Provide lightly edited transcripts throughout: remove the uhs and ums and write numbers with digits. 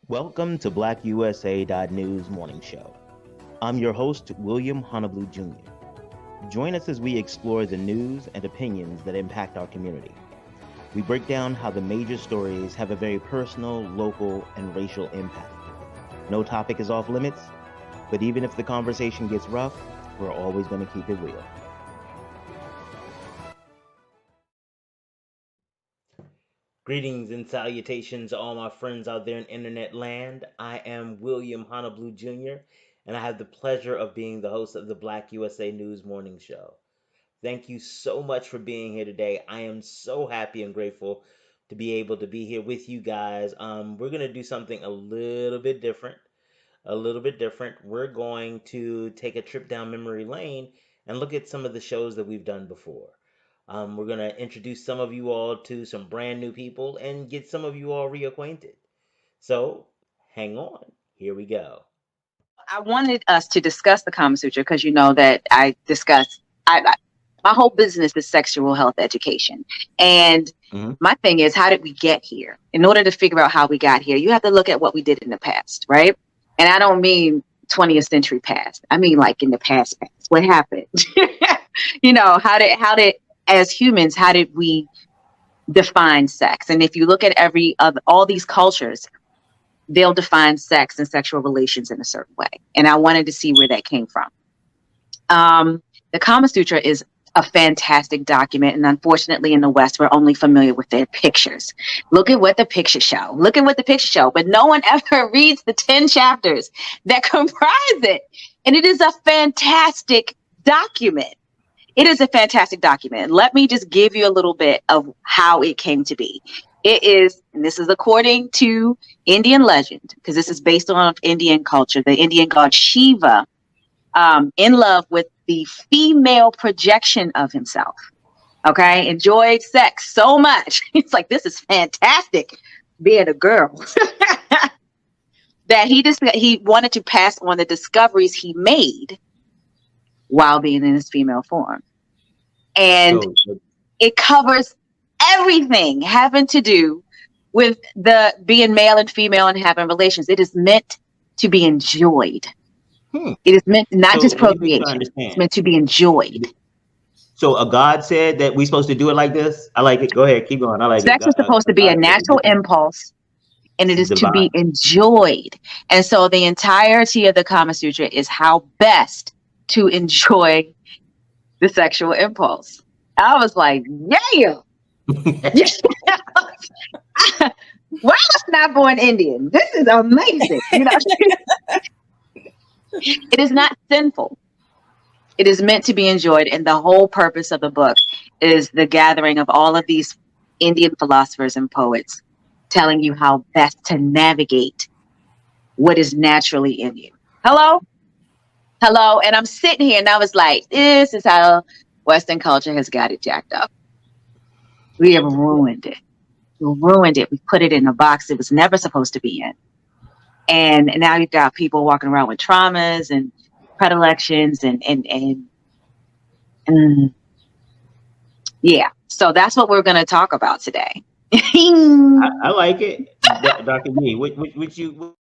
Welcome to BlackUSA.news morning show. I'm your host, William Honolulu Jr. Join us as we explore the news and opinions that impact our community. We break down how the major stories have a very personal, local, and racial impact. No topic is off limits, but even if the conversation gets rough, we're always going to keep it real. Greetings and salutations to all my friends out there in internet land. I am William Honolulu Jr., and I have the pleasure of being the host of the Black USA News Morning Show. Thank you so much for being here today. I am so happy and grateful to be able to be here with you guys. We're going to do something a little bit different. We're going to take a trip down memory lane and look at some of the shows that we've done before. We're going to introduce some of you all to some brand new people and get some of you all reacquainted. So hang on. Here we go. I wanted us to discuss the Kamasutra because you know that my whole business is sexual health education. And my thing is, how did we get here? In order to figure out how we got here, you have to look at what we did in the past, right? And I don't mean 20th century past. I mean like in the past. What happened? How did as humans, how did we define sex? And if you look at all these cultures, they'll define sex and sexual relations in a certain way. And I wanted to see where that came from. The Kamasutra is a fantastic document. And unfortunately, in the West, we're only familiar with their pictures. Look at what the pictures show. But no one ever reads the 10 chapters that comprise it. And it is a fantastic document. Let me just give you a little bit of how it came to be. It is, and this is according to Indian legend, because this is based on Indian culture, the Indian god Shiva, in love with the female projection of himself. Okay, enjoyed sex so much. It's like, this is fantastic, being a girl. That he wanted to pass on the discoveries he made while being in his female form. And it covers everything having to do with the being male and female and having relations. It is meant to be enjoyed. It is meant not just procreation. It's meant to be enjoyed. So a God said that we're supposed to do it like this? I like it. Go ahead. Keep going. I like it. Sex is supposed to be a natural impulse, and it is to be enjoyed. And so the entirety of the Kama Sutra is how best to enjoy the sexual impulse. I was like, yeah. Why was I not born Indian? This is amazing. It is not sinful. It is meant to be enjoyed. And the whole purpose of the book is the gathering of all of these Indian philosophers and poets telling you how best to navigate what is naturally in you. Hello. And I'm sitting here and I was like, this is how Western culture has got it jacked up. We have ruined it. We put it in a box it was never supposed to be in. And now you've got people walking around with traumas and predilections and yeah. So that's what we're going to talk about today. I like it. Dr. B, would you...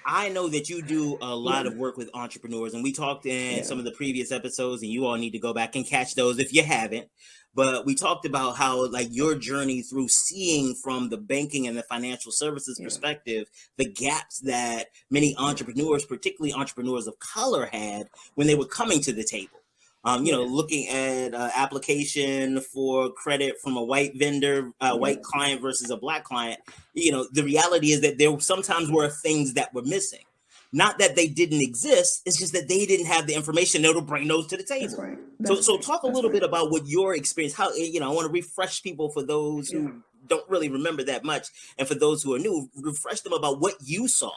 I know that you do a lot of work with entrepreneurs, and we talked in some of the previous episodes, and you all need to go back and catch those if you haven't. But we talked about how, like, your journey through seeing from the banking and the financial services perspective, the gaps that many entrepreneurs, particularly entrepreneurs of color, had when they were coming to the table. Looking at application for credit from a white vendor, white client versus a black client, the reality is that there sometimes were things that were missing. Not that they didn't exist, it's just that they didn't have the information that'll bring those to the table. That's right. So talk a little bit about what your experience, how, I want to refresh people for those who don't really remember that much. And for those who are new, refresh them about what you saw,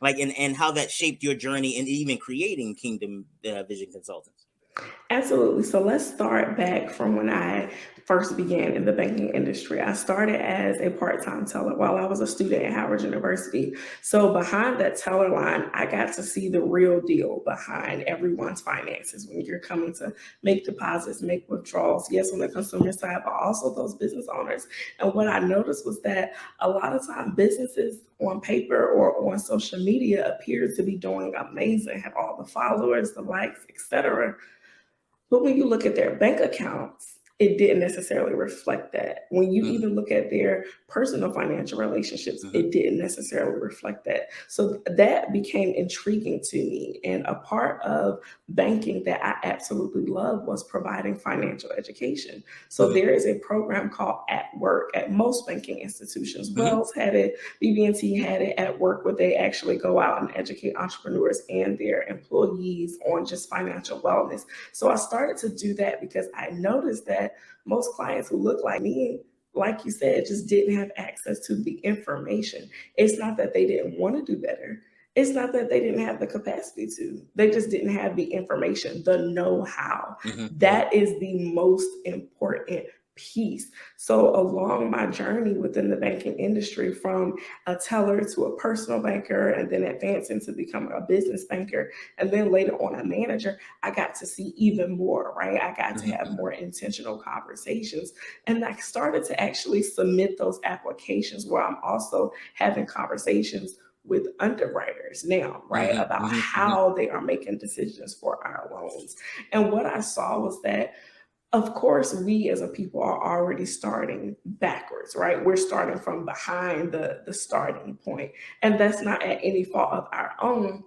like, and how that shaped your journey and even creating Kingdom Vision Consultants. Absolutely. So let's start back from when I first began in the banking industry. I started as a part-time teller while I was a student at Howard University. So behind that teller line, I got to see the real deal behind everyone's finances when you're coming to make deposits, make withdrawals. Yes, on the consumer side, but also those business owners. And what I noticed was that a lot of time businesses on paper or on social media appear to be doing amazing, have all the followers, the likes, etc. But when you look at their bank accounts, it didn't necessarily reflect that. When you even look at their personal financial relationships, it didn't necessarily reflect that. So that became intriguing to me. And a part of banking that I absolutely love was providing financial education. So there is a program called At Work at most banking institutions. Wells had it, BB&T had it at work, where they actually go out and educate entrepreneurs and their employees on just financial wellness. So I started to do that because I noticed that most clients who look like me, like you said, just didn't have access to the information. It's not that they didn't want to do better. It's not that they didn't have the capacity to. They just didn't have the information, the know-how. That is the most important piece. So along my journey within the banking industry, from a teller to a personal banker, and then advancing to becoming a business banker, and then later on a manager, I got to see even more, right? I got to have more intentional conversations. And I started to actually submit those applications where I'm also having conversations with underwriters now, right? About how they are making decisions for our loans. And what I saw was that, of course, we as a people are already starting backwards, right? We're starting from behind the starting point. And that's not at any fault of our own.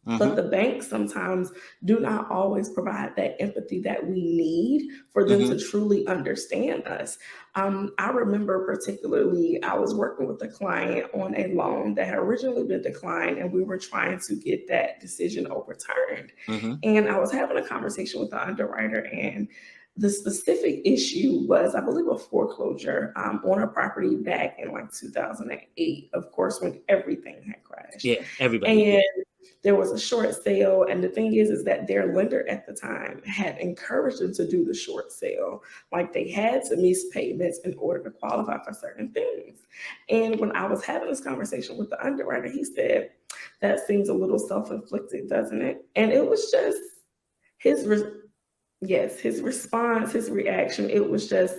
But the banks sometimes do not always provide that empathy that we need for them to truly understand us. I remember particularly, I was working with a client on a loan that had originally been declined, and we were trying to get that decision overturned. And I was having a conversation with the underwriter, and the specific issue was, I believe, a foreclosure on a property back in like 2008, of course, when everything had crashed. Yeah, everybody. And there was a short sale. And the thing is that their lender at the time had encouraged them to do the short sale. Like they had to miss payments in order to qualify for certain things. And when I was having this conversation with the underwriter, he said, "That seems a little self-inflicted, doesn't it?" And it was just his yes, his response, his reaction, it was just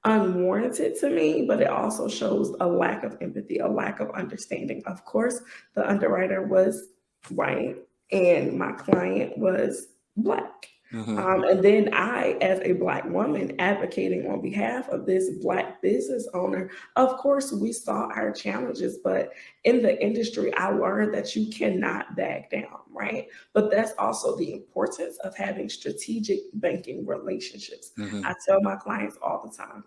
unwarranted to me, but it also shows a lack of empathy, a lack of understanding. Of course, the underwriter was white and my client was Black. And then I, as a Black woman advocating on behalf of this Black business owner, of course, we saw our challenges, but in the industry, I learned that you cannot back down, right? But that's also the importance of having strategic banking relationships. I tell my clients all the time,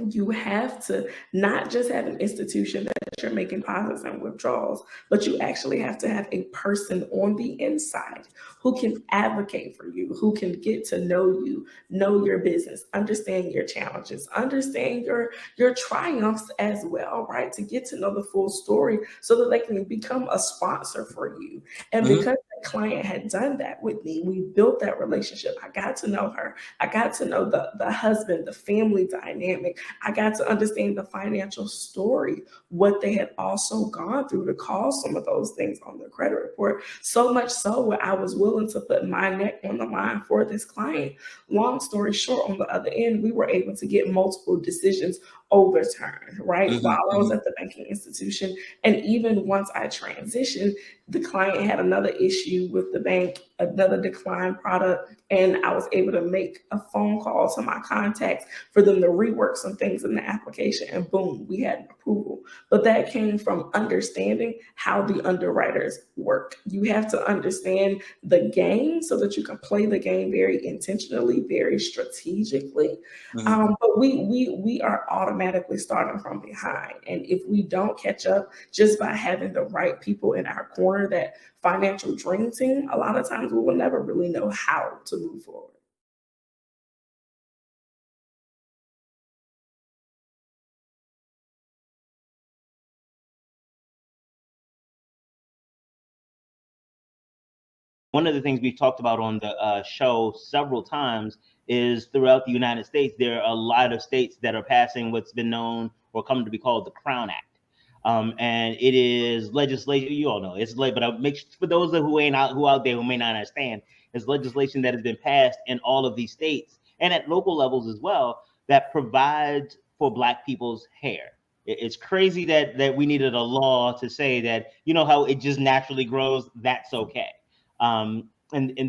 you have to not just have an institution that you're making deposits and withdrawals, but you actually have to have a person on the inside who can advocate for you, who can get to know you, know your business, understand your challenges, understand your triumphs as well, right? To get to know the full story so that they can become a sponsor for you. And because the client had done that with me, we built that relationship. I got to know her. I got to know the husband, the family dynamic. I got to understand the financial story, what they had also gone through to cause some of those things on their credit report. So much so where I was willing to put my neck on the line for this client. Long story short, on the other end, we were able to get multiple decisions overturned, right? While I was at the banking institution. And even once I transitioned, the client had another issue with the bank, another declined product, and I was able to make a phone call to my contacts for them to rework some things in the application, and boom, we had an approval. But that came from understanding how the underwriters work. You have to understand the game so that you can play the game very intentionally, very strategically. But we are automatically starting from behind. And if we don't catch up just by having the right people in our corner, that financial dream team, a lot of times we will never really know how to move forward. One of the things we've talked about on the show several times is throughout the United States, there are a lot of states that are passing what's been known or come to be called the Crown Act. And it is legislation, you all know, it's late, but I'll make sure, for those who out there who may not understand, it's legislation that has been passed in all of these states and at local levels as well that provides for Black people's hair. It's crazy that we needed a law to say that, you know, how it just naturally grows, that's okay. And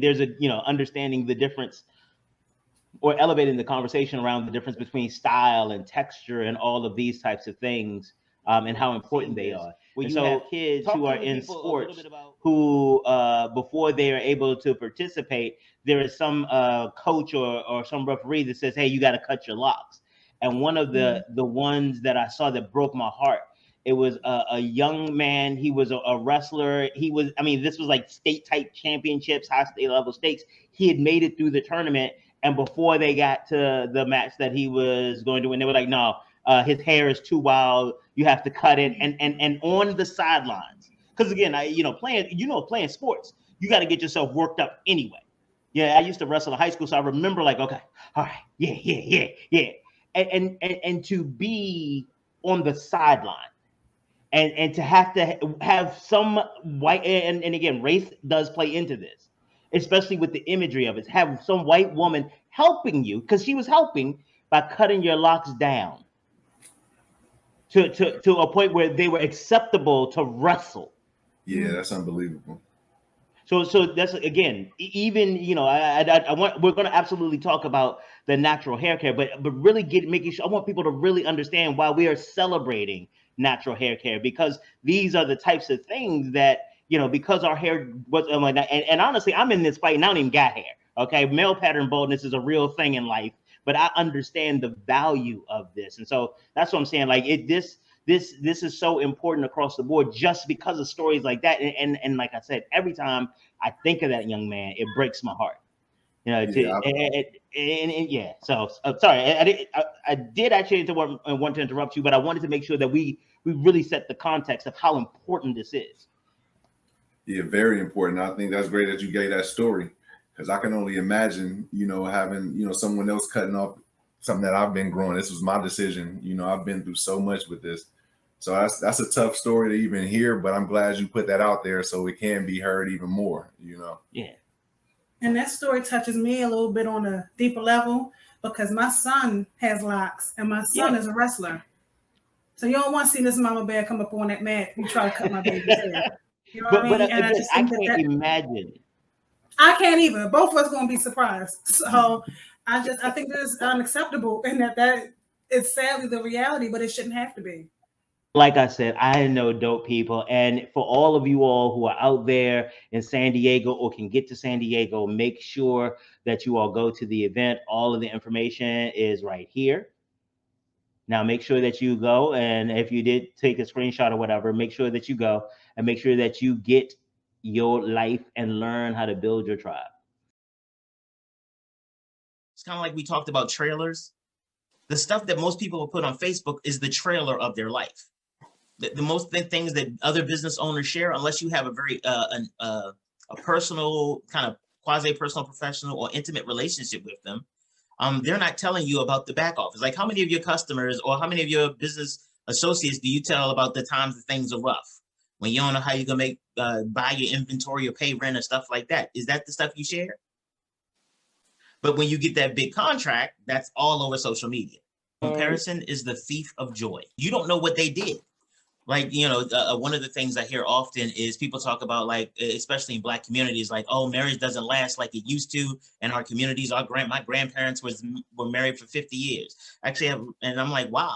there's a, you know, understanding the difference or elevating the conversation around the difference between style and texture and all of these types of things, and how important they are. When you have kids who are in sports who, before they are able to participate, there is some coach or some referee that says, hey, you got to cut your locks. And one of the ones that I saw that broke my heart, it was a young man. He was a wrestler. This was like state type championships, high state level stakes. He had made it through the tournament. And before they got to the match that he was going to win, they were like, no, his hair is too wild. You have to cut it. And on the sidelines, because again, playing sports, you got to get yourself worked up anyway. Yeah, I used to wrestle in high school, so I remember like, okay, all right, yeah. And to be on the sideline and to have some white, and again, race does play into this, especially with the imagery of it, have some white woman helping you, because she was helping by cutting your locks down to a point where they were acceptable to wrestle. Yeah, that's unbelievable. So that's, again, even, you know, we're going to absolutely talk about the natural hair care, but really making sure, I want people to really understand why we are celebrating natural hair care, because these are the types of things that, you know, because our hair was like that. And honestly, I'm in this fight and I don't even got hair. Okay. Male pattern baldness is a real thing in life, but I understand the value of this. And so that's what I'm saying. Like this is so important across the board just because of stories like that. And like I said, every time I think of that young man, it breaks my heart. You know, yeah. So sorry, I did actually want to interrupt you, but I wanted to make sure that we really set the context of how important this is. Yeah, very important. I think that's great that you gave that story, because I can only imagine, you know, having, you know, someone else cutting off something that I've been growing. This was my decision. You know, I've been through so much with this. So that's a tough story to even hear, but I'm glad you put that out there so it can be heard even more, you know? Yeah. And that story touches me a little bit on a deeper level, because my son has locks and my son is a wrestler. So you don't want to see this mama bear come up on that mat and try to cut my baby's hair. You know what I mean? And again, I can't imagine. I can't either. Both of us going to be surprised. So I think this is unacceptable, and that is sadly the reality, but it shouldn't have to be. Like I said, I know dope people. And for all of you all who are out there in San Diego or can get to San Diego, make sure that you all go to the event. All of the information is right here. Now, make sure that you go. And if you did take a screenshot or whatever, make sure that you go and make sure that you get your life and learn how to build your tribe. It's kind of like we talked about trailers. The stuff that most people will put on Facebook is the trailer of their life. The most things that other business owners share, unless you have a very a personal, kind of quasi-personal, professional, or intimate relationship with them, they're not telling you about the back office. Like, how many of your customers or how many of your business associates do you tell about the times that things are rough, when you don't know how you're gonna buy your inventory or pay rent and stuff like that? Is that the stuff you share? But when you get that big contract, that's all over social media. Comparison is the thief of joy. You don't know what they did. Like, you know, one of the things I hear often is people talk about, like, especially in Black communities, like, oh, marriage doesn't last like it used to. And our communities, my grandparents were married for 50 years. Actually, and I'm like, wow.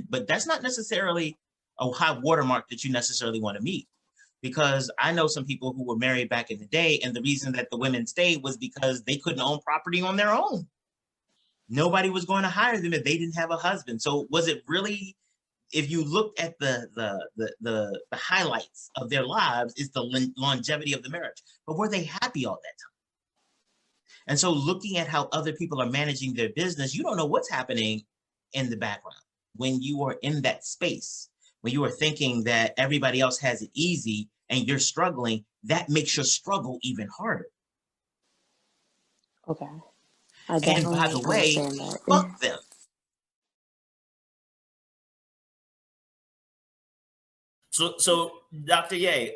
But that's not necessarily a high watermark that you necessarily want to meet. Because I know some people who were married back in the day, and the reason that the women stayed was because they couldn't own property on their own. Nobody was going to hire them if they didn't have a husband. So was it really, if you look at the highlights of their lives, is the longevity of the marriage. But were they happy all that time? And so looking at how other people are managing their business, you don't know what's happening in the background. When you are in that space, when you are thinking that everybody else has it easy and you're struggling, that makes your struggle even harder. Okay. And by the way, fuck them. So Dr. Ye,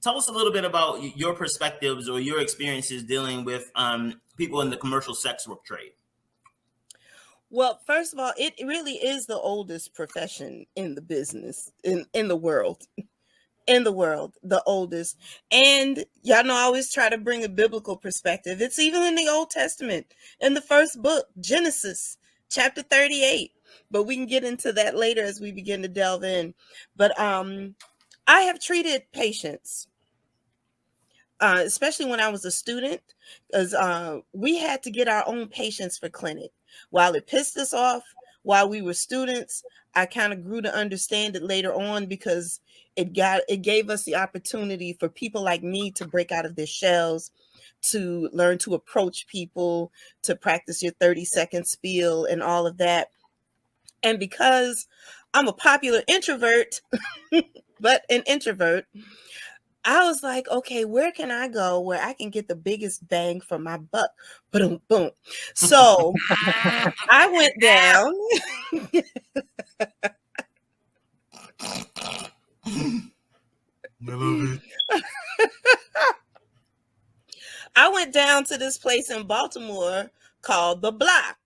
tell us a little bit about your perspectives or your experiences dealing with people in the commercial sex work trade. Well, first of all, it really is the oldest profession in the business, in the world. In the world, the oldest. And y'all know I always try to bring a biblical perspective. It's even in the Old Testament, in the first book, Genesis, chapter 38. But we can get into that later as we begin to delve in. But I have treated patients, especially when I was a student, because we had to get our own patients for clinic. While it pissed us off while we were students, I kind of grew to understand it later on, because it gave us the opportunity for people like me to break out of their shells, to learn to approach people, to practice your 30-second spiel and all of that. And because I'm a popular introvert, but an introvert, I was like, okay, where can I go where I can get the biggest bang for my buck? Boom, boom. So I went down. I went down to this place in Baltimore called The Block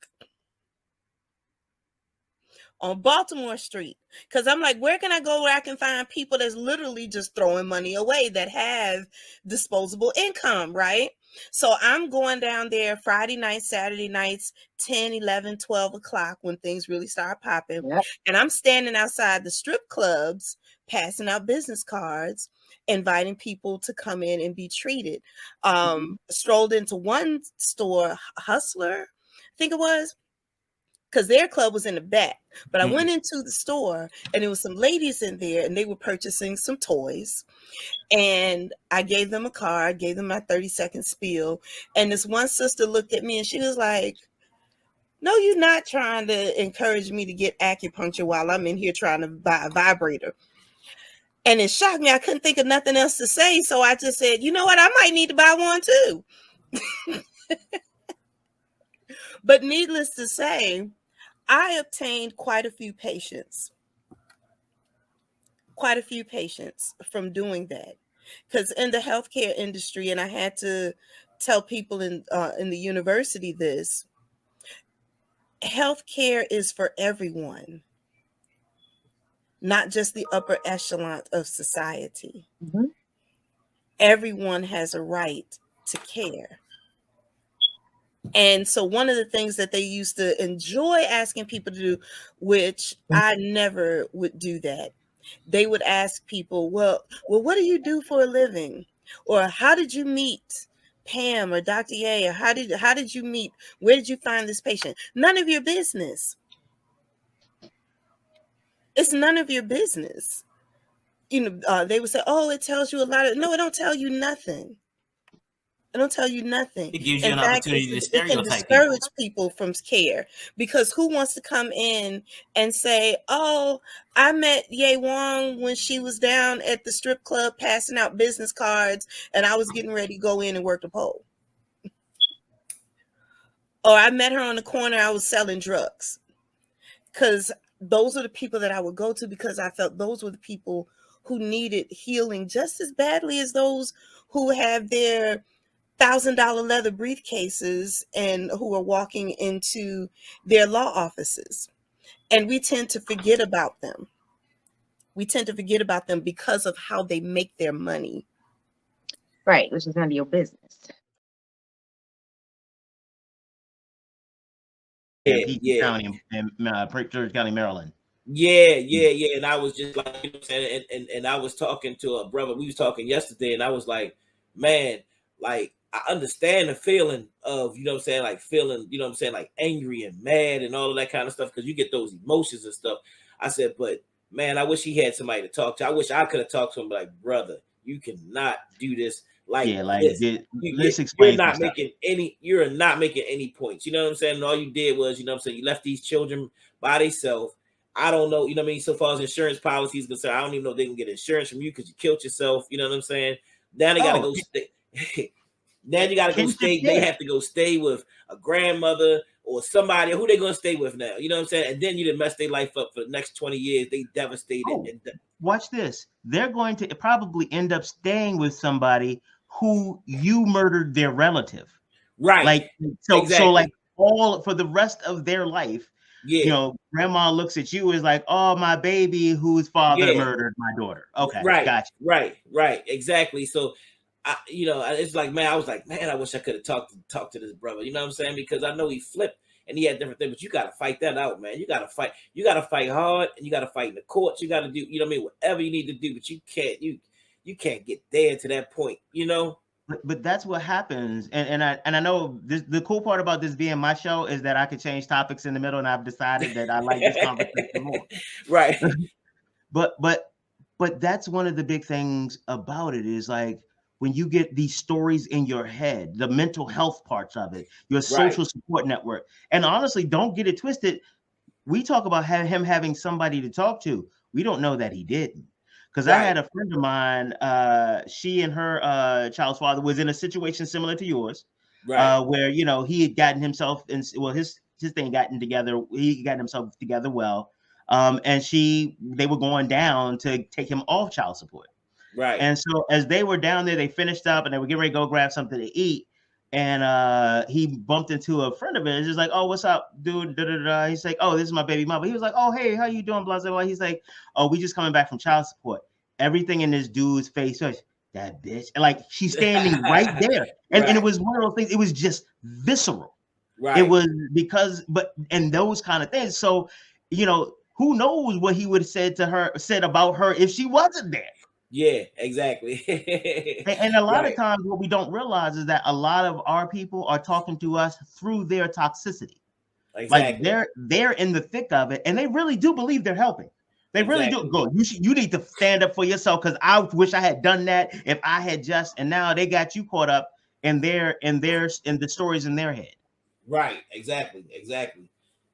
on Baltimore Street, because I'm like, where can I go where I can find people that's literally just throwing money away, that have disposable income, right? So I'm going down there Friday nights, Saturday nights, 10, 11, 12 o'clock, when things really start popping. Yep. And I'm standing outside the strip clubs, passing out business cards, inviting people to come in and be treated. Strolled into one store, Hustler, I think it was, because their club was in the back. But I went into the store, and there was some ladies in there, and they were purchasing some toys. And I gave them a card, gave them my 30-second spiel. And this one sister looked at me, and she was like, no, you're not trying to encourage me to get acupuncture while I'm in here trying to buy a vibrator. And it shocked me. I couldn't think of nothing else to say. So I just said, you know what? I might need to buy one too. But needless to say, I obtained quite a few patients from doing that. Because in the healthcare industry, and I had to tell people in the university this, healthcare is for everyone, not just the upper echelon of society. Everyone has a right to care. And so one of the things that they used to enjoy asking people to do, which I never would do that, they would ask people, well, what do you do for a living? Or how did you meet Pam or Dr. Ye? Or how did you meet? Where did you find this patient? None of your business. It's none of your business. They would say, oh, it tells you a lot of, no, it don't tell you nothing. It don't tell you nothing. It gives you an opportunity to stereotype it can discourage people from care, because who wants to come in and say, oh, I met Ye Wong when she was down at the strip club passing out business cards, and I was getting ready to go in and work the pole. Or I met her on the corner, I was selling drugs. Because those are the people that I would go to, because I felt those were the people who needed healing just as badly as those who have their $1,000 leather briefcases and who are walking into their law offices. And we tend to forget about them. We tend to forget about them because of how they make their money. Right, which is none of your business. County, Prince George County, Maryland. Yeah. And I was just like, you know what I'm saying, and I was talking to a brother. We was talking yesterday, and I was like, man, like, I understand the feeling of, you know what I'm saying, like feeling, you know what I'm saying, like angry and mad and all of that kind of stuff, because you get those emotions and stuff. I said, but man, I wish he had somebody to talk to. I wish I could have talked to him, like, brother, you cannot do this like this. You're not making any points. You know what I'm saying? And all you did was, you know what I'm saying, you left these children by themselves. I don't know, you know what I mean? So far as insurance policies concerned, I don't even know if they can get insurance from you because you killed yourself. You know what I'm saying? Now they gotta go stay. Now you gotta go stay. They have to go stay with a grandmother or somebody. Who they gonna stay with now? You know what I'm saying? And then you done mess their life up for the next 20 years. They devastated. Watch this. They're going to probably end up staying with somebody who you murdered their relative. Right. Like so like all for the rest of their life. Yeah. You know, grandma looks at you as like, oh, my baby whose father murdered my daughter. Okay. Right. Gotcha. Right. Exactly. So it's like, man, I was like, man, I wish I could have talked to this brother. You know what I'm saying? Because I know he flipped and he had different things, but you got to fight that out, man. You got to fight hard, and you got to fight in the courts. You got to do, you know what I mean? Whatever you need to do, but you can't get there to that point, you know? But that's what happens. And I know the cool part about this being my show is that I could change topics in the middle, and I've decided that I like this conversation more. Right. But that's one of the big things about it is like, when you get these stories in your head, the mental health parts of it, your social support network. And honestly, don't get it twisted. We talk about him having somebody to talk to. We don't know that he didn't. Because I had a friend of mine, she and her child's father was in a situation similar to yours, where, you know, he had gotten himself in, well, his thing gotten together. He got himself together well. And they were going down to take him off child support. Right. And so as they were down there, they finished up and they were getting ready to go grab something to eat. And he bumped into a friend of his. He's like, oh, what's up, dude? Da, da, da. He's like, oh, this is my baby mama. He was like, oh, hey, how you doing? Blah, blah, blah. He's like, oh, we just coming back from child support. Everything in this dude's face was, that bitch. And like, she's standing right there. And it was one of those things. It was just visceral. Right. It was because, and those kind of things. So, you know, who knows what he would have said about her if she wasn't there. Yeah, exactly. And a lot of times what we don't realize is that a lot of our people are talking to us through their toxicity. Exactly. Like they're in the thick of it and they really do believe they're helping. They really do. Go. You need to stand up for yourself, because I wish I had done that if I had just, and now they got you caught up in the stories in their head. Right. Exactly.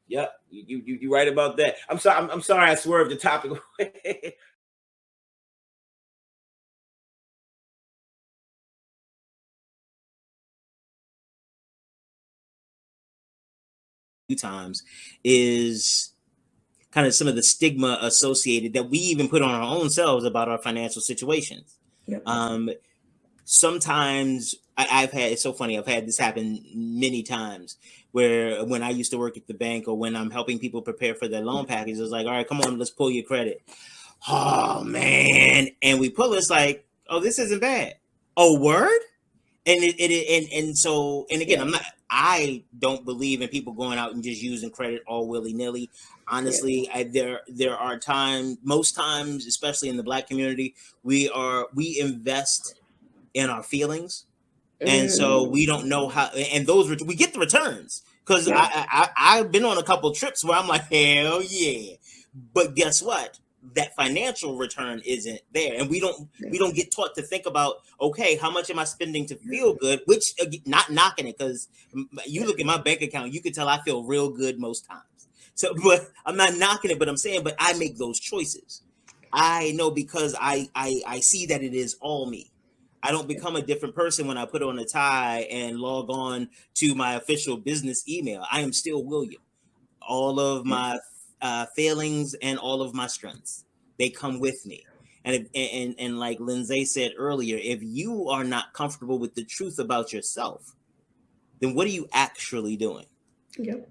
Yep. You right about that. I'm sorry I swerved the topic away. Times is kind of some of the stigma associated that we even put on our own selves about our financial situations. Yep. Sometimes I've had, it's so funny, I've had this happen many times where when I used to work at the bank or when I'm helping people prepare for their loan package, it's like, all right, come on, let's pull your credit. Oh man. And we pull, it's like, oh, this isn't bad. Oh, word? And so again, I don't believe in people going out and just using credit all willy-nilly. Honestly, there are most times, especially in the Black community, we invest in our feelings. And so we don't know how, and we get the returns, because I've been on a couple of trips where I'm like, hell yeah. But guess what? That financial return isn't there, and we don't get taught to think about, okay, how much am I spending to feel good? Which, not knocking it, because you look at my bank account, you can tell I feel real good most times. So, but I'm not knocking it, but I'm saying, but I make those choices. I know, because I see that it is all me. I don't become a different person when I put on a tie and log on to my official business email. I am still William. All of my failings and all of my strengths, they come with me. And like Lindsay said earlier, if you are not comfortable with the truth about yourself, then what are you actually doing? Yep.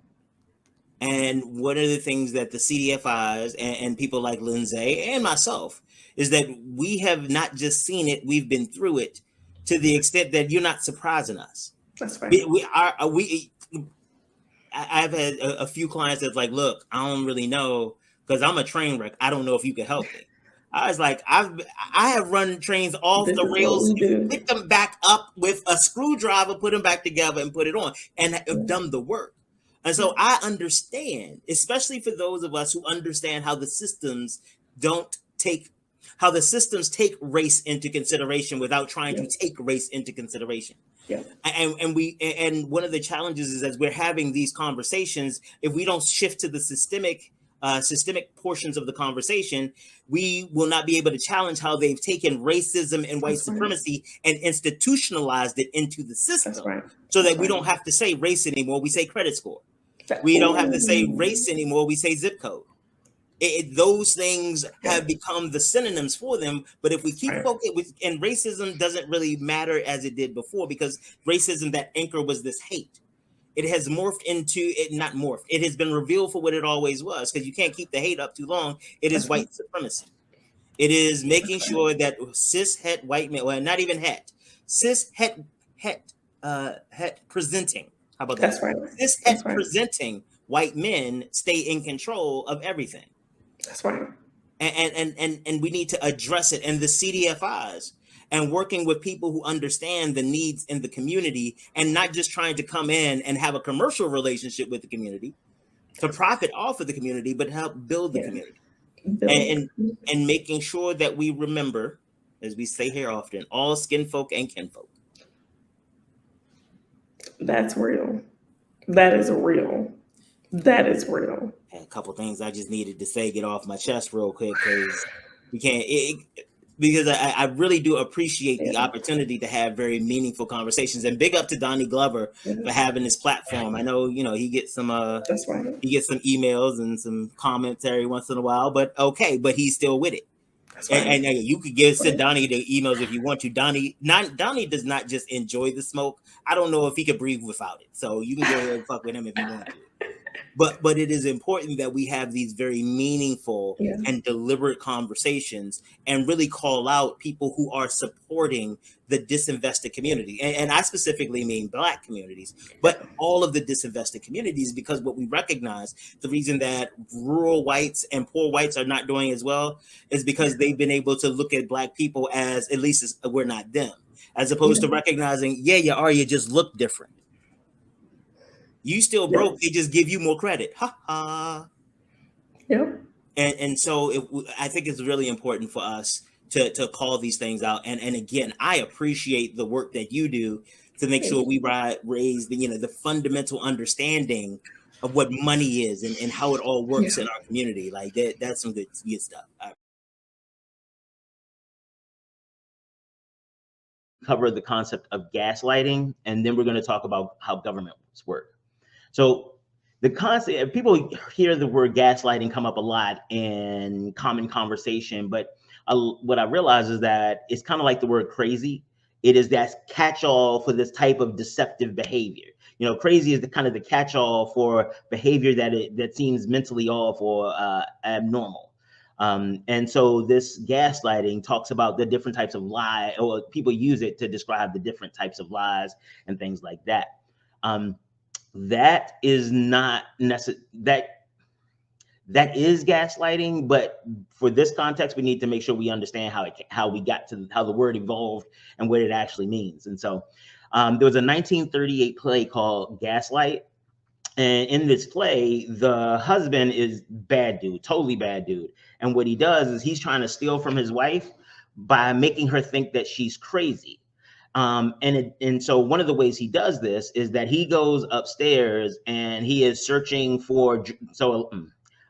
And one of the things that the CDFIs and people like Lindsay and myself is that we have not just seen it, we've been through it to the extent that you're not surprising us. That's right. I've had a few clients that's like, look, I don't really know, because I'm a train wreck. I don't know if you can help me. I was like, I have run trains off the rails, pick them back up with a screwdriver, put them back together and put it on, and have done the work. And so I understand, especially for those of us who understand how the systems take race into consideration without trying to take race into consideration. Yeah. And one of the challenges is, as we're having these conversations, if we don't shift to the systemic systemic portions of the conversation, we will not be able to challenge how they've taken racism and white supremacy and institutionalized it into the system, so that we don't have to say race anymore. We say credit score. We don't have to say race anymore. We say zip code. Those things have become the synonyms for them. But if we keep focusing with, and racism doesn't really matter as it did before, because racism, that anchor was this hate. It has morphed into it, not morphed. It has been revealed for what it always was, because you can't keep the hate up too long. It is white supremacy. It is making sure that cis het white men, well, not even het, cis het presenting. How about that? That's right. Cis het presenting white men stay in control of everything. That's right. And we need to address it. And the CDFIs, and working with people who understand the needs in the community, and not just trying to come in and have a commercial relationship with the community to profit off of the community, but help build the community. And making sure that we remember, as we say here often, all skin folk and kinfolk. That's real. That is real. That is real. A couple things I just needed to say, get off my chest real quick, because we can't. Because I really do appreciate the opportunity to have very meaningful conversations. And big up to Donnie Glover for having this platform. I know, he gets some he gets some emails and some comments every once in a while, but he's still with it. And you could send Donnie the emails if you want to. Donnie does not just enjoy the smoke. I don't know if he could breathe without it. So you can go ahead and fuck with him if you want to. But it is important that we have these very meaningful and deliberate conversations, and really call out people who are supporting the disinvested community. And I specifically mean Black communities, but all of the disinvested communities, because what we recognize, the reason that rural whites and poor whites are not doing as well is because they've been able to look at Black people as, at least as, we're not them, as opposed to recognizing, you are, you just look different. You still broke. They just give you more credit. Ha ha. Yep. And so I think it's really important for us to call these things out. And again, I appreciate the work that you do to make sure we raise the fundamental understanding of what money is and how it all works in our community. Like that's some good stuff. Cover the concept of gaslighting, and then we're going to talk about how governments work. So the concept, people hear the word gaslighting come up a lot in common conversation, but what I realize is that it's kind of like the word crazy. It is that catch-all for this type of deceptive behavior. Crazy is the kind of the catch-all for behavior that seems mentally off or abnormal. And so this gaslighting talks about the different types of lie, or people use it to describe the different types of lies and things like that. That is not necessary. That is gaslighting, but for this context, we need to make sure we understand how we got to how the word evolved and what it actually means. And so, there was a 1938 play called Gaslight, and in this play, the husband is bad dude, totally bad dude, and what he does is he's trying to steal from his wife by making her think that she's crazy. And so one of the ways he does this is that he goes upstairs and he is searching for. So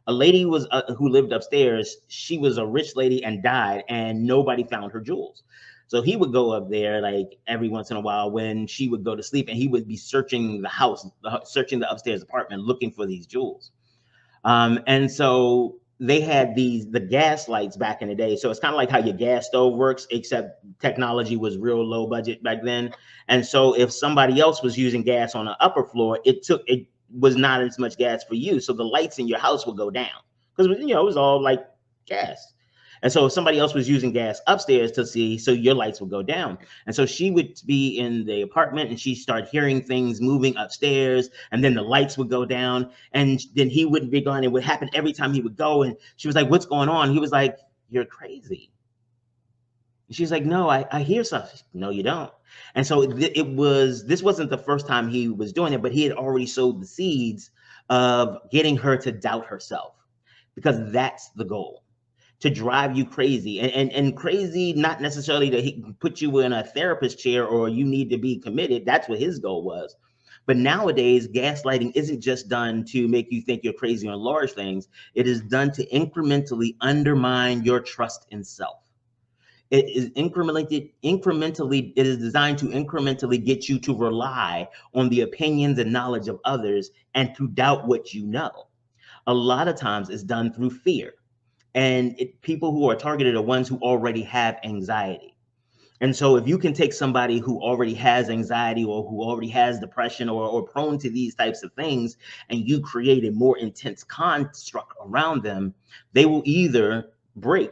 a lady was who lived upstairs. She was a rich lady and died, and nobody found her jewels. So he would go up there like every once in a while when she would go to sleep, and he would be searching the house, searching the upstairs apartment, looking for these jewels. And so they had the gas lights back in the day. So it's kind of like how your gas stove works, except technology was real low budget back then. And so if somebody else was using gas on the upper floor, it was not as much gas for you. So the lights in your house would go down because, it was all like gas. And so if somebody else was using gas upstairs to see, so your lights would go down. And so she would be in the apartment and she started hearing things moving upstairs, and then the lights would go down, and then he wouldn't be gone. It would happen every time he would go. And she was like, "What's going on?" He was like, "You're crazy." And she's like, "No, I hear something." "No, you don't." And so this wasn't the first time he was doing it, but he had already sowed the seeds of getting her to doubt herself, because that's the goal. To drive you crazy, and crazy, not necessarily to put you in a therapist chair or you need to be committed. That's what his goal was. But nowadays, gaslighting isn't just done to make you think you're crazy on large things. It is done to incrementally undermine your trust in self. It is incrementally, it is designed to incrementally get you to rely on the opinions and knowledge of others and to doubt what you know. A lot of times it's done through fear. And people who are targeted are ones who already have anxiety. And so if you can take somebody who already has anxiety or who already has depression or prone to these types of things, and you create a more intense construct around them, they will either break,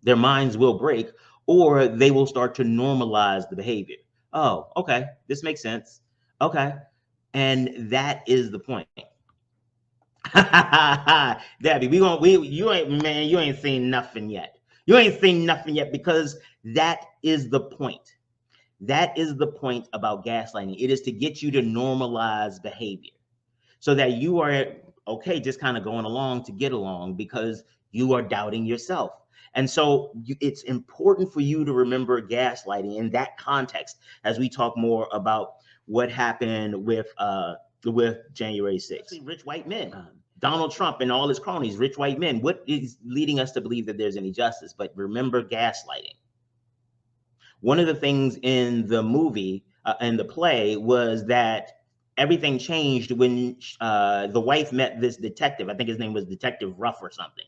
their minds will break, or they will start to normalize the behavior. Oh, okay, this makes sense. Okay. And that is the point. Debbie, you ain't seen nothing yet. You ain't seen nothing yet, because that is the point. That is the point about gaslighting. It is to get you to normalize behavior so that you are okay, just kind of going along to get along because you are doubting yourself. And so it's important for you to remember gaslighting in that context as we talk more about what happened with January 6th. Rich white men. Donald Trump and all his cronies, rich white men. What is leading us to believe that there's any justice? But remember gaslighting. One of the things in the movie and the play was that everything changed when the wife met this detective. I think his name was Detective Ruff or something.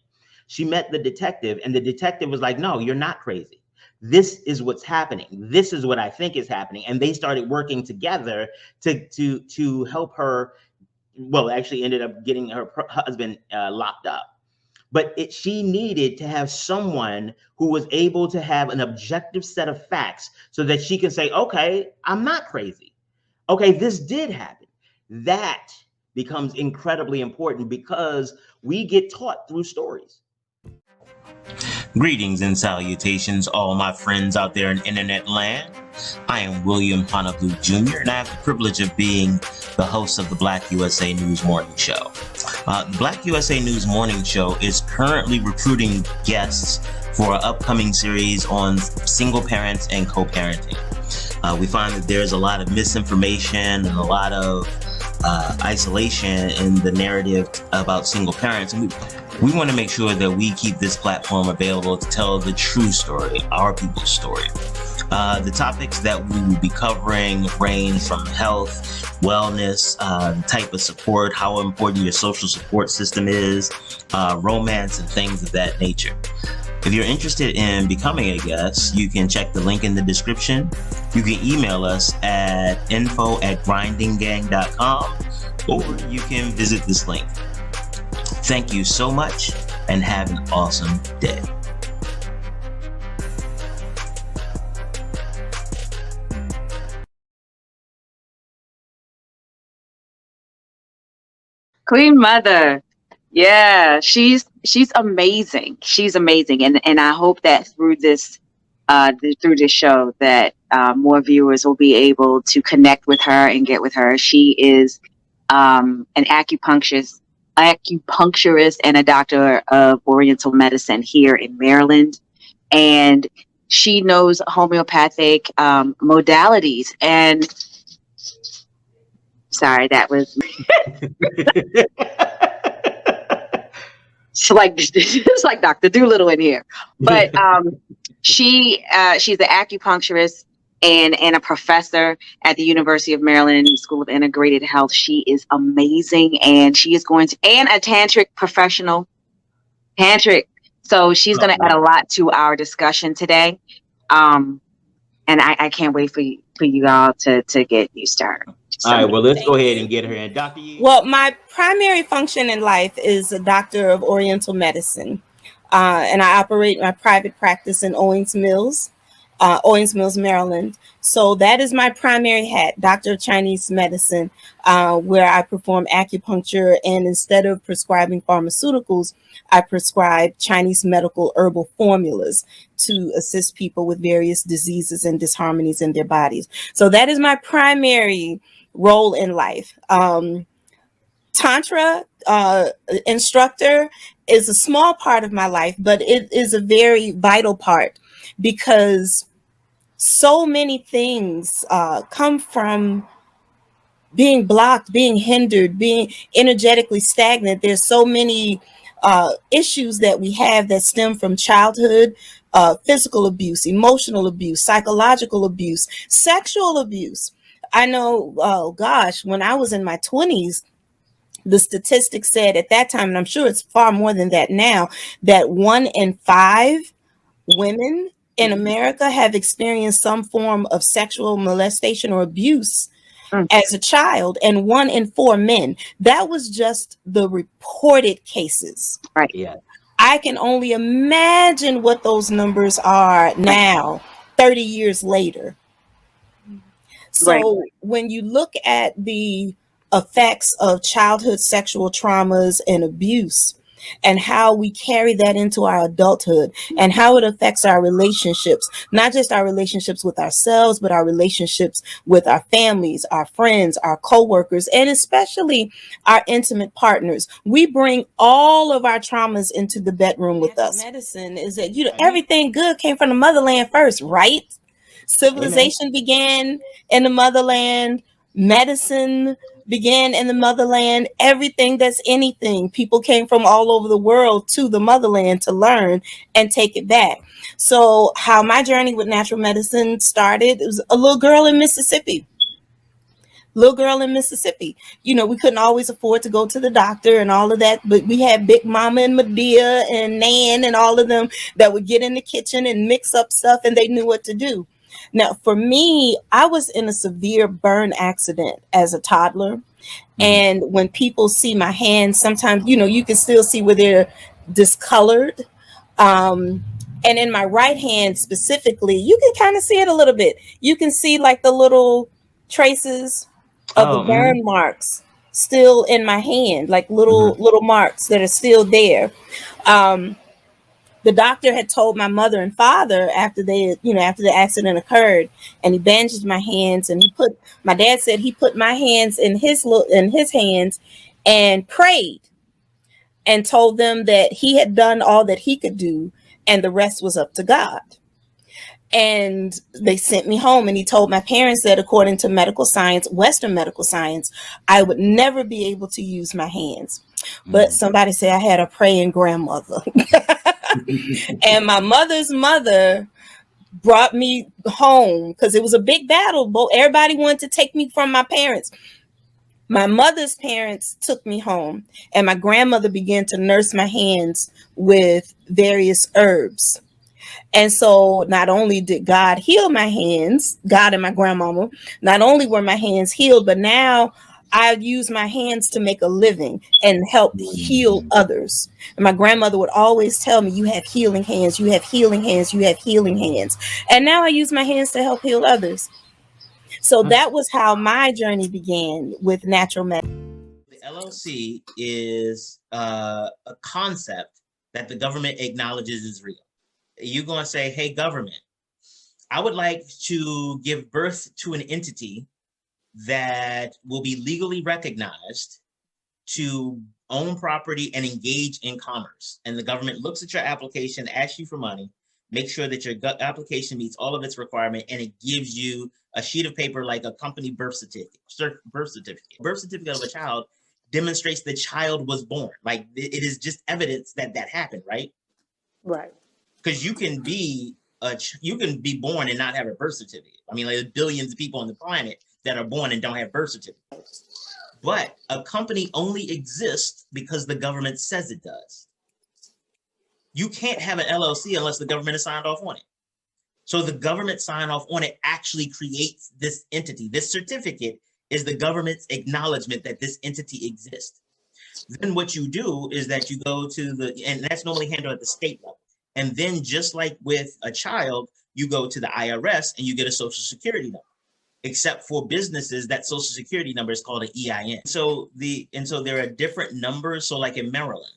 She met the detective, and the detective was like, no, you're not crazy. This is what's happening. This is what I think is happening. And they started working together to help her. Well, actually ended up getting her husband locked up. But she needed to have someone who was able to have an objective set of facts so that she can say, okay, I'm not crazy. Okay, this did happen. That becomes incredibly important because we get taught through stories. Greetings and salutations, all my friends out there in internet land. I am William Honolulu Jr., and I have the privilege of being the host of the Black USA News Morning Show. The Black USA News Morning Show is currently recruiting guests for an upcoming series on single parents and co-parenting. We find that there's a lot of misinformation and a lot of isolation in the narrative about single parents. And we want to make sure that we keep this platform available to tell the true story, our people's story. The topics that we will be covering range from health, wellness, the type of support, how important your social support system is, romance, and things of that nature. If you're interested in becoming a guest, you can check the link in the description. You can email us at info@grindinggang.com, or you can visit this link. Thank you so much and have an awesome day. Queen Mother. Yeah, she's amazing. She's amazing. And I hope that through this show that more viewers will be able to connect with her and get with her. She is an acupuncturist and a doctor of Oriental medicine here in Maryland. And she knows homeopathic modalities. And sorry, that was it's like Dr. Doolittle in here. But she's an acupuncturist and a professor at the University of Maryland School of Integrated Health. She is amazing, and she is and a tantric professional. So she's going to add a lot to our discussion today. And I can't wait for you all to get used to her. All right, well, let's go ahead and get her in. Dr. Yee? Well, my primary function in life is a doctor of Oriental medicine. And I operate my private practice in Owings Mills, Maryland. So that is my primary hat, Doctor of Chinese Medicine, where I perform acupuncture. And instead of prescribing pharmaceuticals, I prescribe Chinese medical herbal formulas to assist people with various diseases and disharmonies in their bodies. So that is my primary role in life. Tantra instructor is a small part of my life, but it is a very vital part because so many things come from being blocked, being hindered, being energetically stagnant. There's so many issues that we have that stem from childhood, physical abuse, emotional abuse, psychological abuse, sexual abuse. I know, oh gosh, when I was in my 20s, the statistics said at that time, and I'm sure it's far more than that now, that 1 in 5 women in America have experienced some form of sexual molestation or abuse as a child, and 1 in 4 men. That was just the reported cases. Right. Yeah. I can only imagine what those numbers are now, 30 years later. So when you look at the effects of childhood sexual traumas and abuse, and how we carry that into our adulthood, and how it affects our relationships, not just our relationships with ourselves, but our relationships with our families, our friends, our coworkers, and especially our intimate partners. We bring all of our traumas into the bedroom with us. Medicine is that, you know, everything good came from the motherland first, right? Civilization began in the motherland. Medicine began in the motherland. Everything that's anything, people came from all over the world to the motherland to learn and take it back. So how my journey with natural medicine started, it was a little girl in Mississippi. You know, we couldn't always afford to go to the doctor and all of that, but we had Big Mama and Medea and Nan and all of them that would get in the kitchen and mix up stuff, and they knew what to do. Now, for me, I was in a severe burn accident as a toddler. And when people see my hands, sometimes, you know, you can still see where they're discolored. And in my right hand specifically, you can kind of see it a little bit. You can see like the little traces of the burn marks still in my hand, like little marks that are still there. The doctor had told my mother and father after after the accident occurred, and he bandaged my hands, and my dad said he put my hands in his hands and prayed and told them that he had done all that he could do and the rest was up to God. And they sent me home, and he told my parents that according to medical science, Western medical science, I would never be able to use my hands. But somebody said I had a praying grandmother. And my mother's mother brought me home because it was a big battle. But everybody wanted to take me from my parents. My mother's parents took me home, and my grandmother began to nurse my hands with various herbs. And so not only did God heal my hands, God and my grandmama, not only were my hands healed, but now I use my hands to make a living and help heal others. And my grandmother would always tell me, you have healing hands, you have healing hands, you have healing hands. And now I use my hands to help heal others. So that was how my journey began with natural medicine. The LLC is a concept that the government acknowledges is real. You're going to say, hey, government, I would like to give birth to an entity that will be legally recognized to own property and engage in commerce. And the government looks at your application, asks you for money, make sure that your application meets all of its requirement, and it gives you a sheet of paper like a company birth certificate. Birth certificate of a child demonstrates the child was born. Like it is just evidence that that happened, right? Right. Because you can be born and not have a birth certificate. I mean, like, there's billions of people on the planet that are born and don't have birth certificates. But a company only exists because the government says it does. You can't have an LLC unless the government has signed off on it. So the government sign off on it actually creates this entity. This certificate is the government's acknowledgement that this entity exists. Then what you do is that you go to and that's normally handled at the state level. And then just like with a child, you go to the IRS and you get a social security number. Except for businesses, that social security number is called an EIN. So there are different numbers. So like in Maryland,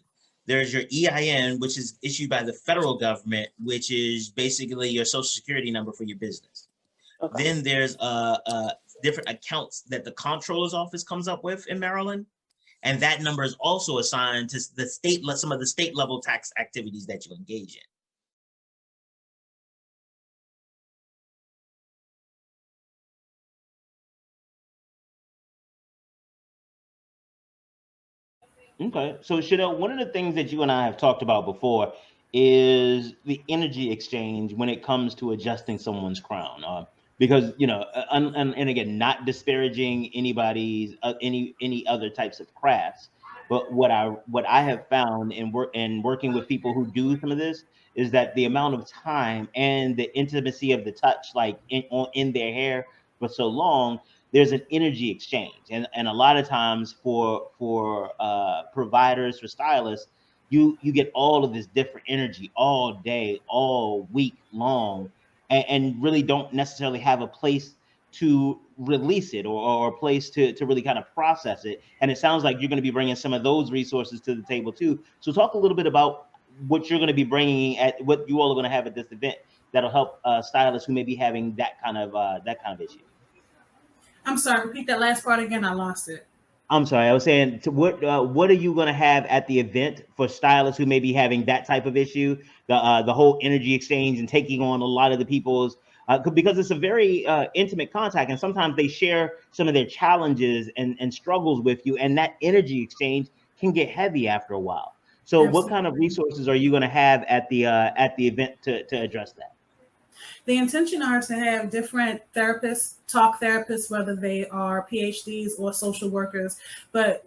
there's your EIN, which is issued by the federal government, which is basically your social security number for your business. Okay. Then there's different accounts that the comptroller's office comes up with in Maryland. And that number is also assigned to some of the state level tax activities that you engage in. Okay. So Chanel, one of the things that you and I have talked about before is the energy exchange when it comes to adjusting someone's crown. Because and again, not disparaging anybody's any other types of crafts, but what I have found in working with people who do some of this is that the amount of time and the intimacy of the touch, like in their hair for so long, there's an energy exchange, and a lot of times for providers, for stylists, you get all of this different energy all day, all week long, and really don't necessarily have a place to release it, or a place to really kind of process it. And it sounds like you're going to be bringing some of those resources to the table too. So talk a little bit about what you're going to be bringing, at what you all are going to have at this event, that'll help stylists who may be having that kind of issue. I'm sorry, repeat that last part again. I lost it. I'm sorry. I was saying, what are you going to have at the event for stylists who may be having that type of issue, the whole energy exchange and taking on a lot of the people's, because it's a very intimate contact, and sometimes they share some of their challenges and struggles with you, and that energy exchange can get heavy after a while. So, Absolutely. what kind of resources are you going to have at the event to address that? The intention are to have different therapists, talk therapists, whether they are PhDs or social workers. But,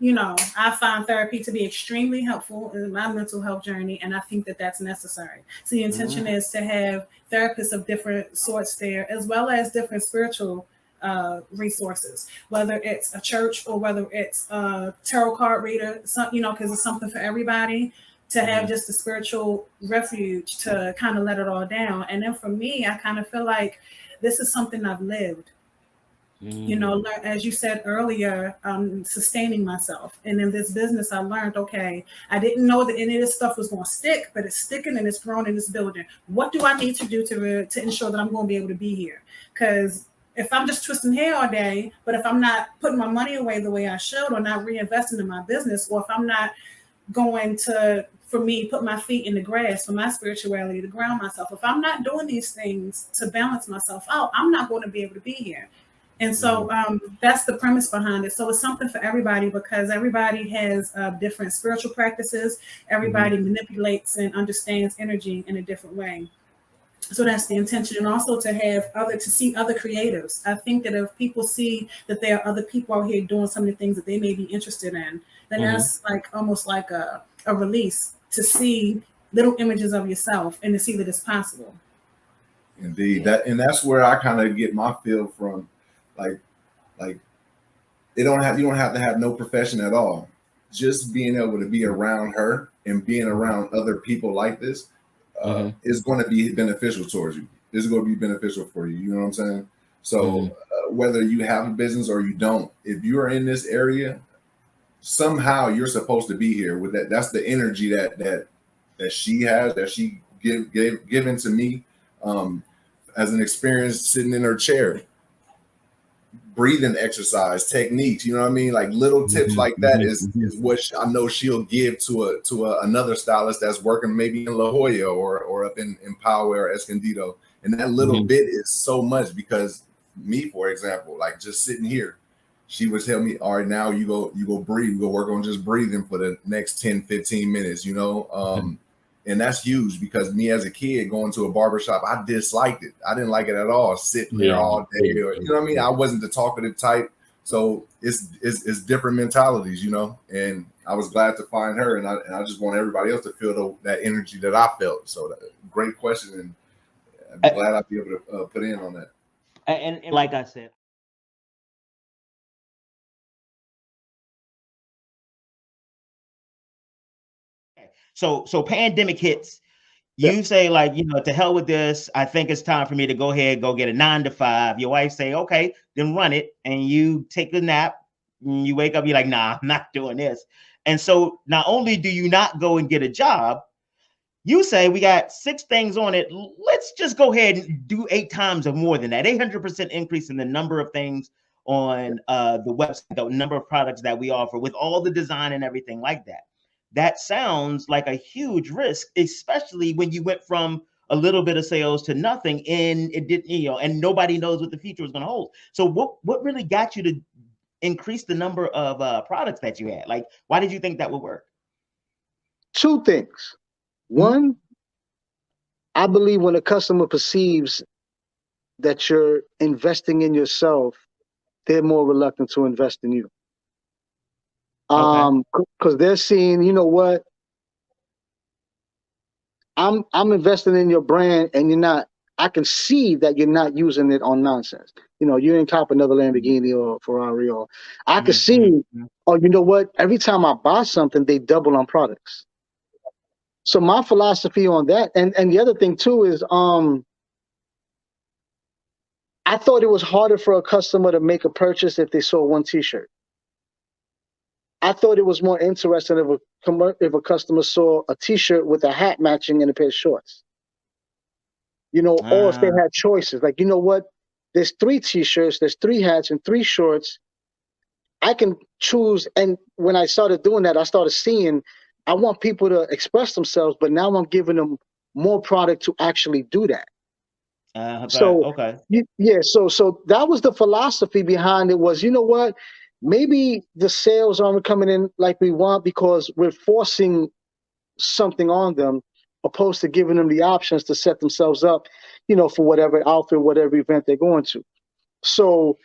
I find therapy to be extremely helpful in my mental health journey, and I think that that's necessary. So the intention is to have therapists of different sorts there, as well as different spiritual resources, whether it's a church or whether it's a tarot card reader, because it's something for everybody. To have just a spiritual refuge to kind of let it all down. And then for me, I kind of feel like this is something I've lived. As you said earlier, sustaining myself. And in this business, I learned, okay, I didn't know that any of this stuff was going to stick, but it's sticking and it's growing in this building. What do I need to do to ensure that I'm going to be able to be here? Because if I'm just twisting hair all day, but if I'm not putting my money away the way I should, or not reinvesting in my business, or if I'm not going to, for me, put my feet in the grass for my spirituality to ground myself. If I'm not doing these things to balance myself out, I'm not going to be able to be here. And so that's the premise behind it. So it's something for everybody, because everybody has different spiritual practices. Everybody manipulates and understands energy in a different way. So that's the intention. And also to see other creatives. I think that if people see that there are other people out here doing some of the things that they may be interested in, then that's like almost like a release to see little images of yourself and to see that it's possible. Indeed. That's where I kind of get my feel from, like you don't have to have no profession at all. Just being able to be around her and being around other people like this is going to be beneficial towards you. It's going to be beneficial for you. You know what I'm saying? So whether you have a business or you don't, if you are in this area, somehow you're supposed to be here with that. That's the energy that she has, that she given to me as an experience sitting in her chair. Breathing exercise techniques, you know what I mean? Like little tips like that is what I know she'll give to another stylist that's working maybe in La Jolla or up in Poway or Escondido. And that little bit is so much, because me, for example, like just sitting here, she would tell me, all right, now you go breathe, you go work on just breathing for the next 10, 15 minutes, and that's huge, because me as a kid going to a barbershop, I disliked it. I didn't like it at all, sitting there all day. Or, you know what I mean? I wasn't the talkative type. So it's different mentalities, and I was glad to find her. And I just want everybody else to feel that energy that I felt. So great question. And I'm glad I'll be able to put in on that. And like I said, so pandemic hits. You say, like, to hell with this. I think it's time for me to go ahead, go get a 9-to-5. Your wife say, okay, then run it. And you take a nap. And you wake up, you're like, nah, I'm not doing this. And so not only do you not go and get a job, you say, we got 6 things on it. Let's just go ahead and do 8 times or more than that. 800% increase in the number of things on the website, the number of products that we offer, with all the design and everything like that. That sounds like a huge risk, especially when you went from a little bit of sales to nothing, and it didn't, and nobody knows what the future is going to hold. So what really got you to increase the number of products that you had? Like, why did you think that would work? Two things. One, I believe when a customer perceives that you're investing in yourself, they're more reluctant to invest in you. Because they're seeing, you know what, I'm investing in your brand, and you're not. I can see that you're not using it on nonsense. You know, you ain't cop another Lamborghini or Ferrari, or I can see. Oh, you know what? Every time I buy something, they double on products. So my philosophy on that, and the other thing too is, I thought it was harder for a customer to make a purchase if they saw one T-shirt. I thought it was more interesting if a customer saw a T-shirt with a hat matching and a pair of shorts. You know, or if they had choices, like, you know what, there's 3 T-shirts, there's 3 hats and 3 shorts. I can choose. And when I started doing that, I started seeing, I want people to express themselves, but now I'm giving them more product to actually do that. So that was the philosophy behind it. Was, you know what, maybe the sales aren't coming in like we want because we're forcing something on them, opposed to giving them the options to set themselves up, you know, for whatever outfit, whatever event they're going to. So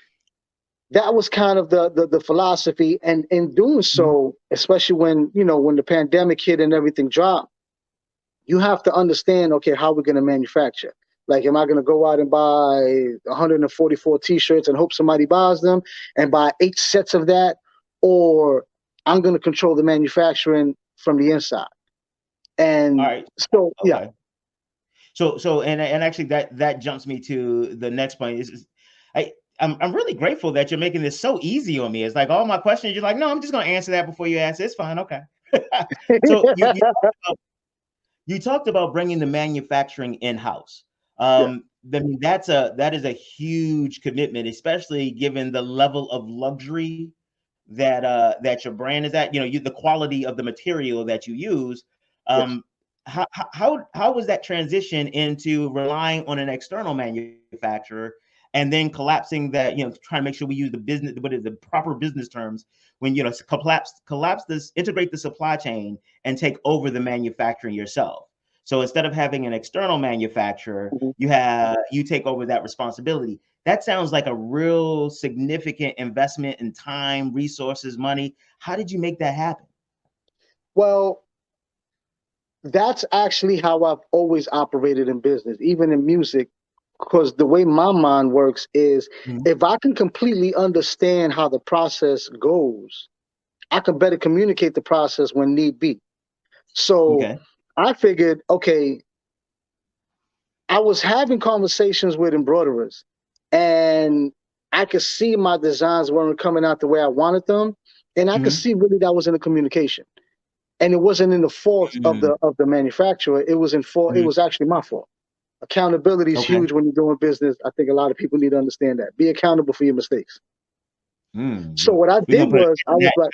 that was kind of the philosophy. And in doing so, especially when, you know, when the pandemic hit and everything dropped, you have to understand, okay, how we're going to manufacture. Like, am I going to go out and buy 144 T-shirts and hope somebody buys them and buy 8 sets of that? Or I'm going to control the manufacturing from the inside. And so, yeah. So, and actually that jumps me to the next point. I'm really grateful that you're making this so easy on me. It's like all my questions, you're like, no, I'm just going to answer that before you ask. It's fine. Okay. So you talked about bringing the manufacturing in-house. I mean, that is a huge commitment, especially given the level of luxury that your brand is at. You know, the quality of the material that you use. How was that transition into relying on an external manufacturer and then collapsing that, you know, trying to make sure we use the proper business terms when, you know, collapse this, integrate the supply chain and take over the manufacturing yourself. So instead of having an external manufacturer, you take over that responsibility. That sounds like a real significant investment in time, resources, money. How did you make that happen? Well, that's actually how I've always operated in business, even in music, because the way my mind works is if I can completely understand how the process goes, I can better communicate the process when need be. So I figured, okay, I was having conversations with embroiderers and I could see my designs weren't coming out the way I wanted them. And I could see really that was in the communication. And it wasn't in the fault of the manufacturer. It was it was actually my fault. Accountability is huge when you're doing business. I think a lot of people need to understand that. Be accountable for your mistakes. So what I did was I was like,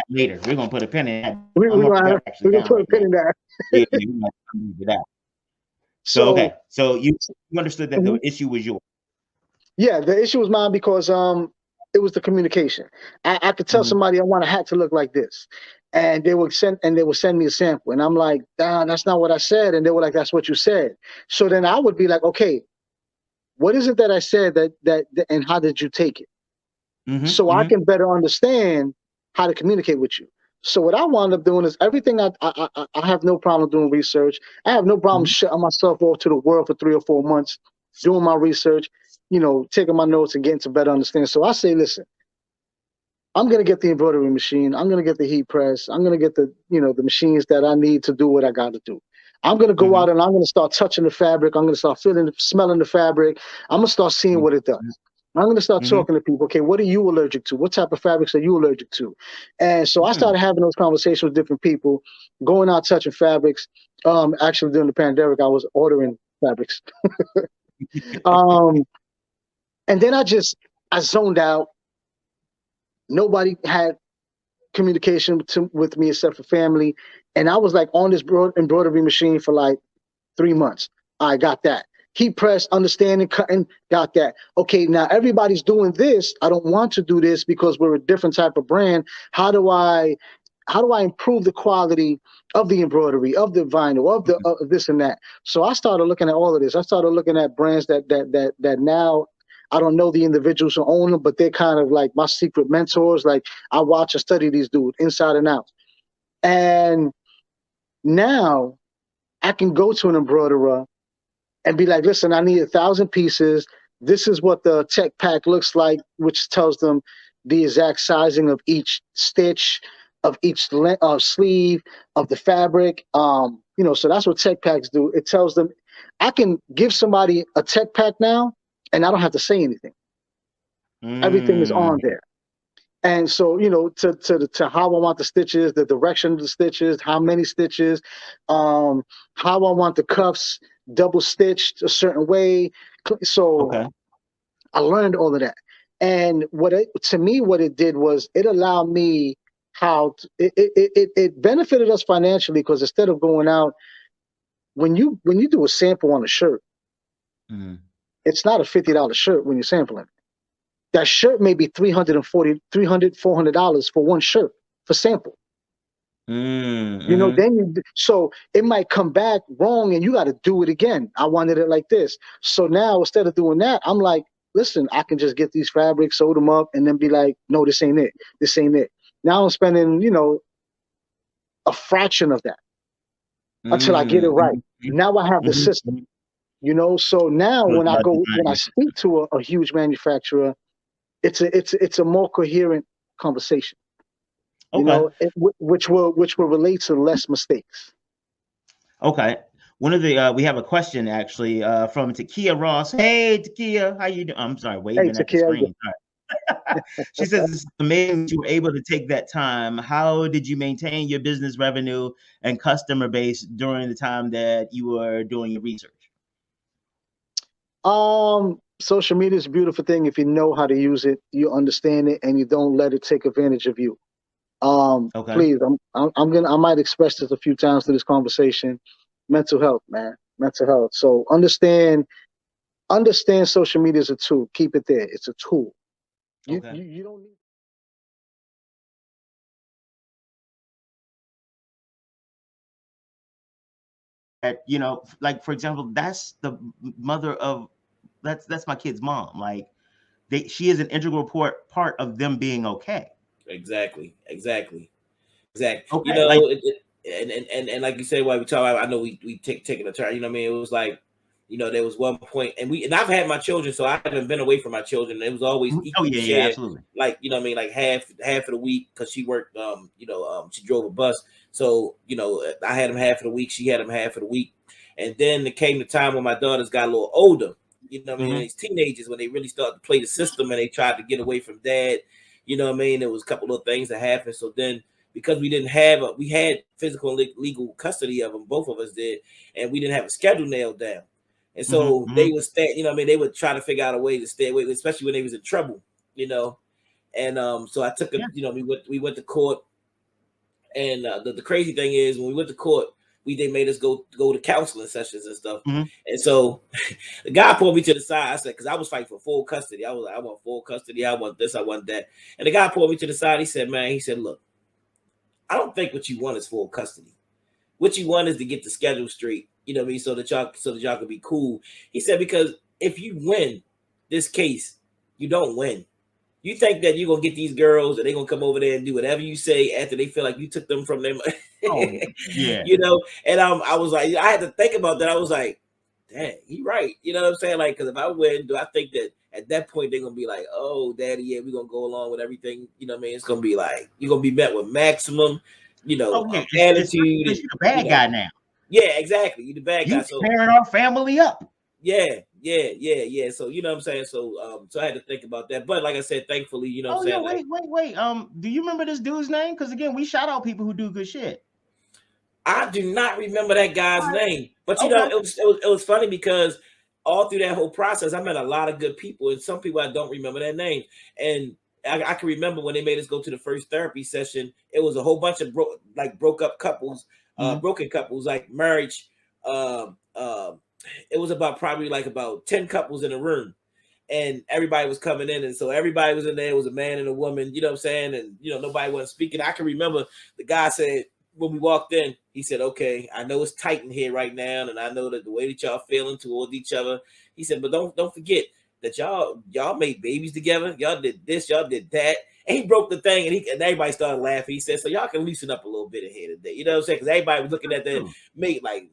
later we're gonna put a pin in that. We're gonna put a pin in that. Yeah, we're gonna do that. So so you understood that the issue was yours. Yeah, the issue was mine because it was the communication. I could tell somebody I want a hat to look like this, and they would send me a sample, and I'm like, that's not what I said, and they were like, that's what you said. So then I would be like, okay, what is it that I said that and how did you take it? So I can better understand how to communicate with you. So what I wound up doing is everything I have no problem doing research. I have no problem shutting myself off to the world for 3 or 4 months, doing my research, you know, taking my notes and getting to better understand. So I say, listen, I'm going to get the embroidery machine. I'm going to get the heat press. I'm going to get the machines that I need to do what I got to do. I'm going to go out and I'm going to start touching the fabric. I'm going to start smelling the fabric. I'm going to start seeing what it does. I'm going to start talking to people. Okay, what are you allergic to? What type of fabrics are you allergic to? And so I started having those conversations with different people, going out touching fabrics. Actually, during the pandemic, I was ordering fabrics. And then I zoned out. Nobody had communication with me except for family. And I was like on this embroidery machine for like 3 months. I got that. heat press, understanding, cutting, got that. Okay, now everybody's doing this. I don't want to do this because we're a different type of brand. How do I improve the quality of the embroidery, of the vinyl, of the this and that? So I started looking at all of this. I started looking at brands that now I don't know the individuals who own them, but they're kind of like my secret mentors. Like I watch and study these dudes inside and out. And now I can go to an embroiderer and be like, listen, I need 1,000 pieces. This is what the tech pack looks like, which tells them the exact sizing of each stitch, of each sleeve, of the fabric. So that's what tech packs do. It tells them, I can give somebody a tech pack now, and I don't have to say anything. Everything is on there. And so, to how I want the stitches, the direction of the stitches, how many stitches, how I want the cuffs double stitched a certain way. So I learned all of that. And what it did was it allowed me it benefited us financially, because instead of going out, when you do a sample on a shirt, it's not a $50 shirt when you're sampling. That shirt may be $400 for one shirt for sample. So it might come back wrong and you got to do it again. I wanted it like this. So now instead of doing that, I'm like, listen, I can just get these fabrics, sew them up, and then be like, no, this ain't it. This ain't it. Now I'm spending, a fraction of that until I get it right. Now I have the system, So now when I speak to a huge manufacturer, it's a more coherent conversation, which will relate to less mistakes. Okay. One of the we have a question actually from Takia Ross. Hey Takia, how you doing? I'm sorry, waving at the screen. She says it's amazing you were able to take that time. How did you maintain your business revenue and customer base during the time that you were doing your research? Social media is a beautiful thing if you know how to use it, you understand it, and you don't let it take advantage of you. Please, I might express this a few times to this conversation. Mental health, man, mental health. So understand social media is a tool. Keep it there. It's a tool. You don't need. Like for example, that's the mother of that's my kid's mom. Like she is an integral part of them being okay. Exactly. Okay, and like you said, while we talk about, I know we taking a turn. It was like, there was one point, and I've had my children, so I haven't been away from my children. It was always equal share, absolutely. Like like half of the week, because she worked, she drove a bus, so I had them half of the week, she had them half of the week, and then it came the time when my daughters got a little older. These teenagers, when they really started to play the system and they tried to get away from dad. There was a couple of things that happened. So then, because we didn't have we had physical and legal custody of them, both of us did, and we didn't have a schedule nailed down. And so they would stay, they would try to figure out a way to stay away, especially when they was in trouble, And so I took them, we went to court. And the crazy thing is, when we went to court, they made us go to counseling sessions and stuff. And so the guy pulled me to the side. I said, because I was fighting for full custody. I was like, I want full custody. I want this. I want that. And the guy pulled me to the side. He said, look, I don't think what you want is full custody. What you want is to get the schedule straight, so that y'all can be cool. He said, because if you win this case, you don't win. You think that you're gonna get these girls and they're gonna come over there and do whatever you say after they feel like you took them from them. And I was like, I had to think about that. I was like, dang, he right. You know what I'm saying? Like, because if I win, do I think that at that point they're gonna be like, oh, daddy, yeah, we're gonna go along with everything. It's gonna be like, you're gonna be met with maximum, attitude. You're the bad guy now. Yeah, exactly. You're the bad guy. So tearing our family up. Yeah. So you know what I'm saying. So I had to think about that. But like I said, thankfully, what I'm saying. Wait. Do you remember this dude's name? Because again, we shout out people who do good shit. I do not remember that guy's name, but it was funny because all through that whole process, I met a lot of good people, and some people I don't remember their names. And I can remember when they made us go to the first therapy session. It was a whole bunch of broke up couples, broken couples, like marriage, it was about probably like about 10 couples in a room. And everybody was coming in, and so everybody was in there. It was a man and a woman, you know what I'm saying? And nobody wasn't speaking. I can remember the guy said when we walked in, he said, "Okay, I know it's tight in here right now, and I know that the way that y'all feeling towards each other." He said, "But don't forget that y'all made babies together. Y'all did this, y'all did that." And he broke the thing, and everybody started laughing. He said, "So y'all can loosen up a little bit in here today." You know what I'm saying? Because everybody was looking at their mate like,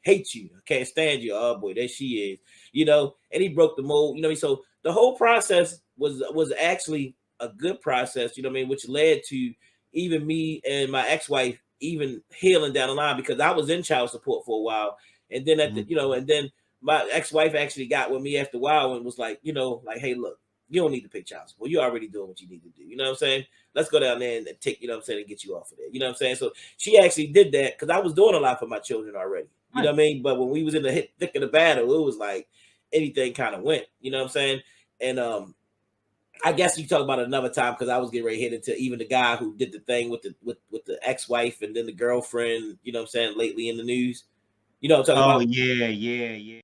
"Hate you, can't stand you." Oh boy, there she is. And he broke the mold. So the whole process was actually a good process. Which led to even me and my ex-wife even healing down the line, because I was in child support for a while, and then and then my ex-wife actually got with me after a while and was like, hey, look, you don't need to pay child support. You're already doing what you need to do. You know what I'm saying? Let's go down there and take, and get you off of there. You know what I'm saying? So she actually did that because I was doing a lot for my children already. You know what I mean? But when we was in the thick of the battle, it was like anything kind of went. You know what I'm saying? And I guess you talk about it another time, because I was getting ready to hit into even the guy who did the thing with the ex-wife and then the girlfriend, you know what I'm saying, lately in the news. You know what I'm talking about? Oh, yeah.